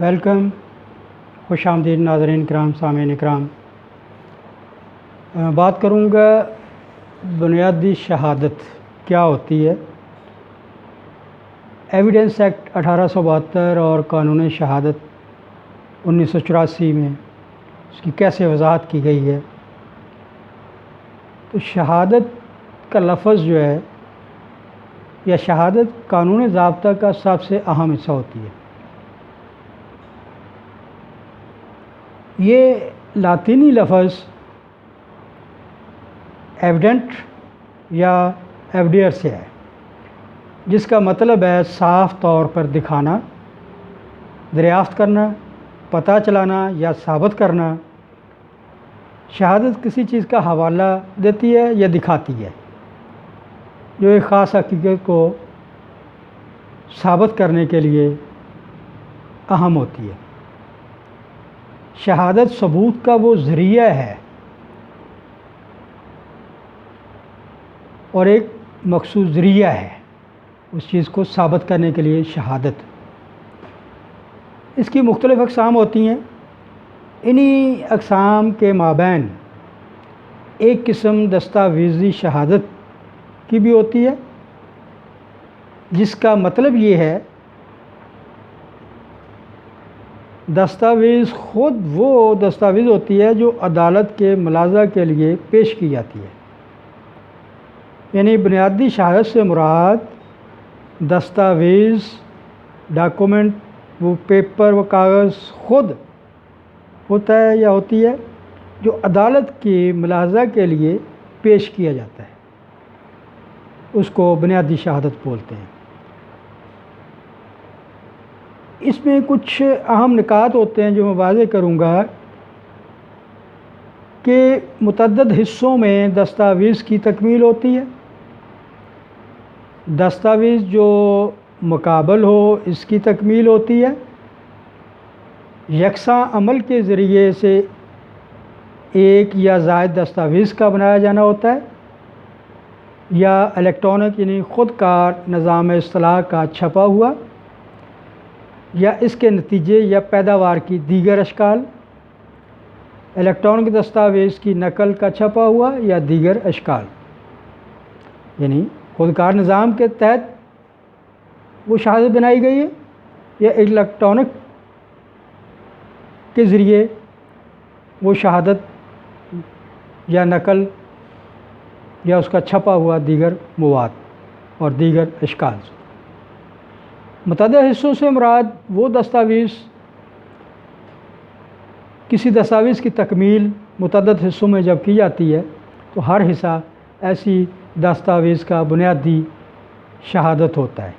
Welcome, خوش آمدید ناظرین کرام، سامعین کرام۔ بات کروں گا بنیادی شہادت کیا ہوتی ہے۔ ایویڈنس ایکٹ 1872 اور قانون شہادت 1984 میں اس کی کیسے وضاحت کی گئی ہے۔ تو شہادت کا لفظ جو ہے یا شہادت قانون ضابطہ کا سب سے اہم حصہ ہوتی ہے۔ یہ لاطینی لفظ ایویڈنٹ یا ایویڈیئر سے ہے، جس کا مطلب ہے صاف طور پر دکھانا، دریافت کرنا، پتہ چلانا یا ثابت کرنا۔ شہادت کسی چیز کا حوالہ دیتی ہے یا دکھاتی ہے جو ایک خاص حقیقت کو ثابت کرنے کے لیے اہم ہوتی ہے۔ شہادت ثبوت کا وہ ذریعہ ہے اور ایک مخصوص ذریعہ ہے اس چیز کو ثابت کرنے کے لیے شہادت۔ اس کی مختلف اقسام ہوتی ہیں۔ انہی اقسام کے مابین ایک قسم دستاویزی شہادت کی بھی ہوتی ہے، جس کا مطلب یہ ہے دستاویز خود وہ دستاویز ہوتی ہے جو عدالت کے ملاحظہ کے لیے پیش کی جاتی ہے۔ یعنی بنیادی شہادت سے مراد دستاویز، ڈاکومنٹ، وہ پیپر و کاغذ خود ہوتا ہے یا ہوتی ہے جو عدالت کے ملاحظہ کے لیے پیش کیا جاتا ہے، اس کو بنیادی شہادت بولتے ہیں۔ اس میں کچھ اہم نکات ہوتے ہیں جو میں واضح کروں گا کہ متعدد حصوں میں دستاویز کی تکمیل ہوتی ہے۔ دستاویز جو مقابل ہو اس کی تکمیل ہوتی ہے۔ یکساں عمل کے ذریعے سے ایک یا زائد دستاویز کا بنایا جانا ہوتا ہے، یا الیکٹرانک یعنی خود کار نظام اصطلاح کا چھپا ہوا، یا اس کے نتیجے یا پیداوار کی دیگر اشکال۔ الیکٹرانک دستاویز کی نقل کا چھپا ہوا یا دیگر اشکال، یعنی خود کار نظام کے تحت وہ شہادت بنائی گئی ہے یا الیکٹرانک کے ذریعے وہ شہادت یا نقل یا اس کا چھپا ہوا دیگر مواد اور دیگر اشکال۔ متعدد حصوں سے مراد وہ دستاویز، کسی دستاویز کی تکمیل متعدد حصوں میں جب کی جاتی ہے تو ہر حصہ ایسی دستاویز کا بنیادی شہادت ہوتا ہے۔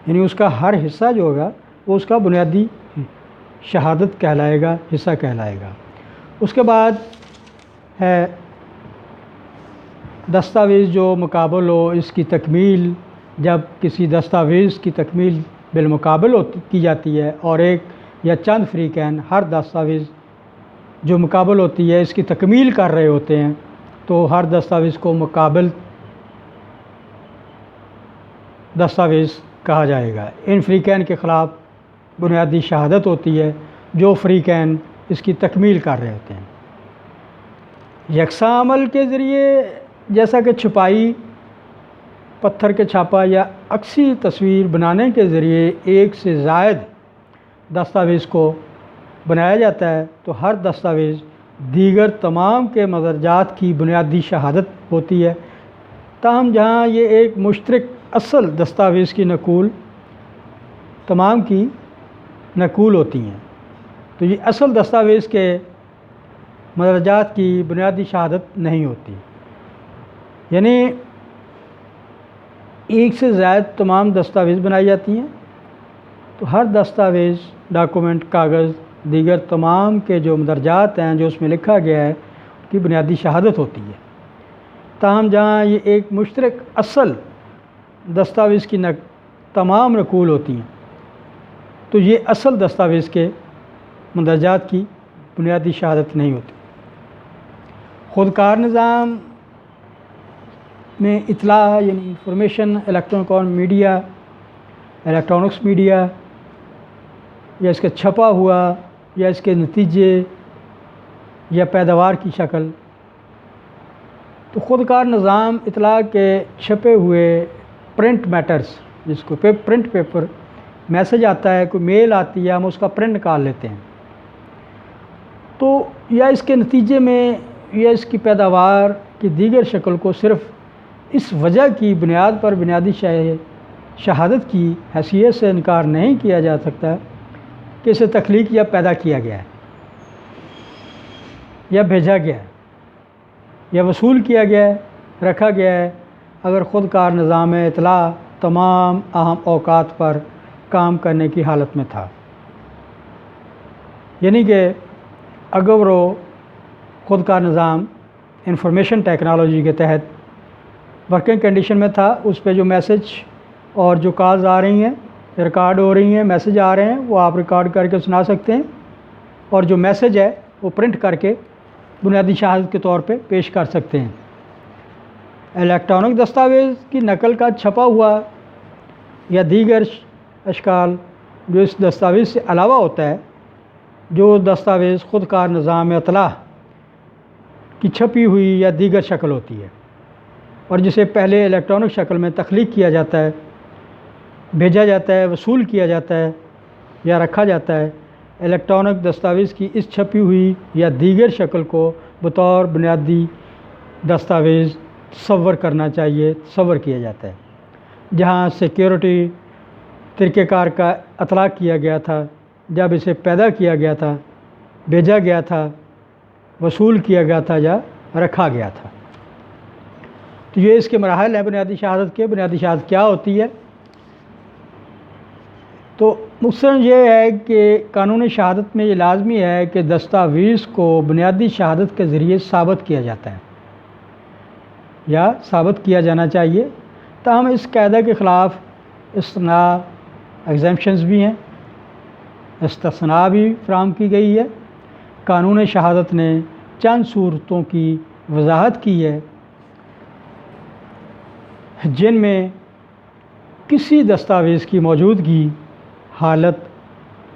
یعنی اس کا ہر حصہ جو ہوگا وہ اس کا بنیادی شہادت کہلائے گا، حصہ کہلائے گا۔ اس کے بعد ہے دستاویز جو مقابل ہو، اس کی تکمیل۔ جب کسی دستاویز کی تکمیل بالمقابل کی جاتی ہے اور ایک یا چند فریقین ہر دستاویز جو مقابل ہوتی ہے اس کی تکمیل کر رہے ہوتے ہیں تو ہر دستاویز کو مقابل دستاویز کہا جائے گا۔ ان فریقین کے خلاف بنیادی شہادت ہوتی ہے جو فریقین اس کی تکمیل کر رہے ہوتے ہیں۔ یکساں عمل کے ذریعے جیسا کہ چھپائی، پتھر کے چھاپا یا عکسی تصویر بنانے کے ذریعے ایک سے زائد دستاویز کو بنایا جاتا ہے تو ہر دستاویز دیگر تمام کے مدرجات کی بنیادی شہادت ہوتی ہے۔ تاہم جہاں یہ ایک مشترک اصل دستاویز کی نقول تمام کی نقول ہوتی ہیں تو یہ اصل دستاویز کے مدرجات کی بنیادی شہادت نہیں ہوتی۔ یعنی ایک سے زائد تمام دستاویز بنائی جاتی ہیں تو ہر دستاویز، ڈاکومنٹ، کاغذ، دیگر تمام کے جو مدرجات ہیں جو اس میں لکھا گیا ہے ان کی بنیادی شہادت ہوتی ہے۔ تاہم جہاں یہ ایک مشترک اصل دستاویز کی تمام نقول ہوتی ہیں تو یہ اصل دستاویز کے مدرجات کی بنیادی شہادت نہیں ہوتی۔ خود کار نظام میں اطلاع یعنی انفارمیشن، الیکٹرانکس میڈیا یا اس کا چھپا ہوا یا اس کے نتیجے یا پیداوار کی شکل۔ تو خود کار نظام اطلاع کے چھپے ہوئے پرنٹ میٹرز، جس کو پرنٹ پیپر، میسج آتا ہے، کوئی میل آتی ہے، ہم اس کا پرنٹ نکال لیتے ہیں، تو یا اس کے نتیجے میں یا اس کی پیداوار کی دیگر شکل کو صرف اس وجہ کی بنیاد پر بنیادی شہادت کی حیثیت سے انکار نہیں کیا جا سکتا کہ اسے تخلیق یا پیدا کیا گیا ہے، یا بھیجا گیا ہے، یا وصول کیا گیا ہے، رکھا گیا ہے، اگر خود کار نظام اطلاع تمام اہم اوقات پر کام کرنے کی حالت میں تھا۔ یعنی کہ اگر وہ خود کار نظام انفارمیشن ٹیکنالوجی کے تحت ورکنگ کنڈیشن میں تھا، اس پہ جو میسج اور جو کالز آ رہی ہیں، ریکارڈ ہو رہی ہیں، میسج آ رہے ہیں، وہ آپ ریکارڈ کر کے سنا سکتے ہیں، اور جو میسج ہے وہ پرنٹ کر کے بنیادی شہادت کے طور پہ پیش کر سکتے ہیں۔ الیکٹرانک دستاویز کی نقل کا چھپا ہوا یا دیگر اشکال جو اس دستاویز سے علاوہ ہوتا ہے، جو دستاویز خود کار نظام اطلاع کی چھپی ہوئی یا دیگر شکل ہوتی ہے اور جسے پہلے الیکٹرانک شکل میں تخلیق کیا جاتا ہے، بھیجا جاتا ہے، وصول کیا جاتا ہے یا رکھا جاتا ہے، الیکٹرانک دستاویز کی اس چھپی ہوئی یا دیگر شکل کو بطور بنیادی دستاویز تصور کرنا چاہیے، تصور کیا جاتا ہے، جہاں سیکیورٹی طریقہ کار کا اطلاق کیا گیا تھا جب اسے پیدا کیا گیا تھا، بھیجا گیا تھا، وصول کیا گیا تھا یا رکھا گیا تھا۔ تو یہ اس کے مراحل ہیں بنیادی شہادت کے۔ بنیادی شہادت کیا ہوتی ہے؟ تو مختصراً یہ ہے کہ قانون شہادت میں یہ لازمی ہے کہ دستاویز کو بنیادی شہادت کے ذریعے ثابت کیا جاتا ہے یا ثابت کیا جانا چاہیے، تاہم اس قاعدہ کے خلاف استثناء ایگزیمپشنز بھی ہیں، استثناء بھی فراہم کی گئی ہے۔ قانون شہادت نے چند صورتوں کی وضاحت کی ہے جن میں کسی دستاویز کی موجودگی، حالت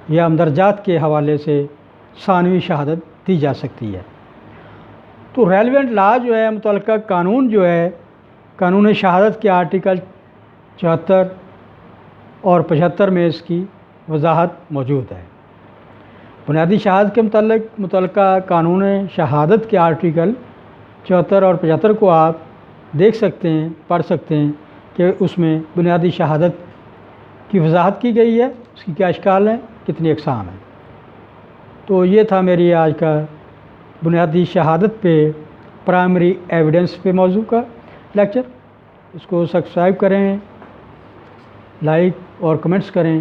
یا مندرجات کے حوالے سے ثانوی شہادت دی جا سکتی ہے۔ تو ریلیونٹ لا جو ہے، متعلقہ قانون جو ہے، قانون شہادت کے آرٹیکل 74 اور 75 میں اس کی وضاحت موجود ہے۔ بنیادی شہادت کے متعلقہ قانون شہادت کے آرٹیکل 74 اور 75 کو آپ دیکھ سکتے ہیں، پڑھ سکتے ہیں کہ اس میں بنیادی شہادت کی وضاحت کی گئی ہے، اس کی کیا اشکال ہیں، کتنی اقسام ہیں۔ تو یہ تھا میری آج کا بنیادی شہادت پہ پرائمری ایویڈنس پہ موضوع کا لیکچر۔ اس کو سبسکرائب کریں، لائک اور کمنٹس کریں۔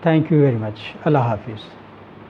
Thank you very much. اللہ حافظ۔